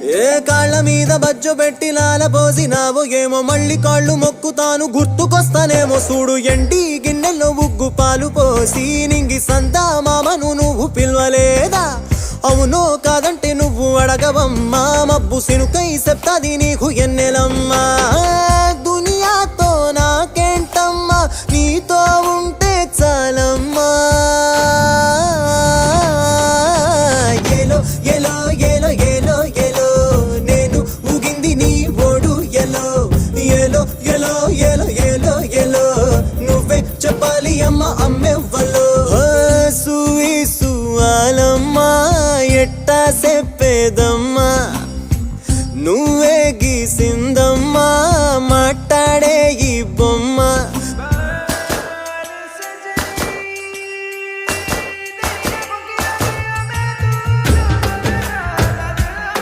ఏ కాళ్ళ మీద బజ్జు పెట్టి లాలపోసినావు ఏమో మళ్ళీ కాళ్ళు మొక్కుతాను గుర్తుకొస్తానేమో చూడు ఎండి గిన్నెల్లో ఉగ్గు పాలు పోసి నింగి సంతా మామను నువ్వు పిలవలేదా అవునో కాదంటే నువ్వు అడగవమ్మా మబ్బు సినుకై చెప్తాది నీకు ఎన్నెలమ్మా దునియాతో నాకేంటమ్మా నీతో ఉంటే చాలమ్మా ఏలో ఏలో ఏలో ఏలో ఏలో నేను ఊగింది నీ ఓడు ఎలో ఏలో ఏలో ఏలో ఏలో ఏలో నువ్వే చెప్పాలి అమ్మ అమ్మెవ్వలో సూయి సువాలమ్మా ఎట్టా చెప్పేదమ్మా నువ్వే గీసింది